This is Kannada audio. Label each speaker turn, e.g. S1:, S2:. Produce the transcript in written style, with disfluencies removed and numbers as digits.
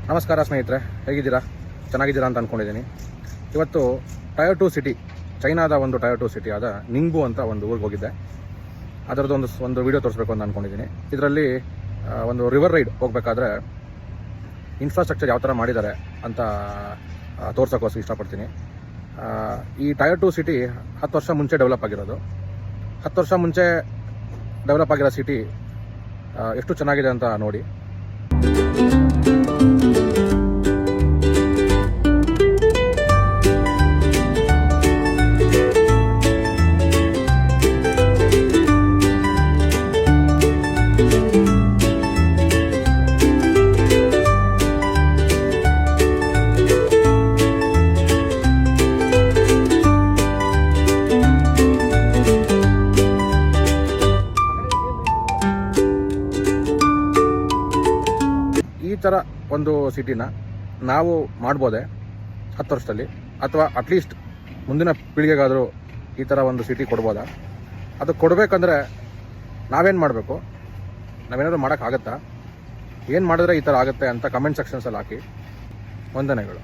S1: ನಮಸ್ಕಾರ ಸ್ನೇಹಿತರೆ, ಹೇಗಿದ್ದೀರಾ? ಚೆನ್ನಾಗಿದ್ದೀರಾ ಅಂತ ಅಂದ್ಕೊಂಡಿದ್ದೀನಿ. ಇವತ್ತು ಟೈರ್ 2 ಸಿಟಿ, ಚೈನಾದ ಒಂದು ಟೈರ್ 2 ಸಿಟಿ ಆದ ನಿಂಗ್ಬು ಅಂತ ಒಂದು ಊರಿಗೆ ಹೋಗಿದ್ದೆ. ಅದರದ್ದು ಒಂದು ವಿಡಿಯೋ ತೋರಿಸ್ಬೇಕು ಅಂತ ಅಂದ್ಕೊಂಡಿದ್ದೀನಿ. ಇದರಲ್ಲಿ ಒಂದು ರಿವರ್ ರೈಡ್ ಹೋಗಬೇಕಾದ್ರೆ ಇನ್ಫ್ರಾಸ್ಟ್ರಕ್ಚರ್ ಯಾವ ಥರ ಮಾಡಿದ್ದಾರೆ ಅಂತ ತೋರ್ಸೋಕ್ಕೋಸ್ಕರ ಇಷ್ಟಪಡ್ತೀನಿ. ಈ ಟೈರ್ 2 ಸಿಟಿ 10 ವರ್ಷ ಮುಂಚೆ ಡೆವಲಪ್ ಆಗಿರೋದು. 10 ವರ್ಷ ಮುಂಚೆ ಡೆವಲಪ್ ಆಗಿರೋ ಸಿಟಿ ಎಷ್ಟು ಚೆನ್ನಾಗಿದೆ ಅಂತ ನೋಡಿ. ಈ ಥರ ಒಂದು ಸಿಟಿನ ನಾವು ಮಾಡ್ಬೋದೆ 10 ವರ್ಷದಲ್ಲಿ, ಅಥವಾ ಅಟ್ಲೀಸ್ಟ್ ಮುಂದಿನ ಪೀಳಿಗೆಗಾದರೂ ಈ ಥರ ಒಂದು ಸಿಟಿ ಕೊಡ್ಬೋದಾ? ಅದು ಕೊಡಬೇಕಂದ್ರೆ ನಾವೇನು ಮಾಡಬೇಕು? ನಾವೇನಾದರೂ ಮಾಡೋಕ್ಕಾಗತ್ತಾ? ಏನು ಮಾಡಿದ್ರೆ ಈ ಥರ ಆಗುತ್ತೆ ಅಂತ ಕಮೆಂಟ್ ಸೆಕ್ಷನ್ಸಲ್ಲಿ ಹಾಕಿ. ವಂದನೆಗಳು.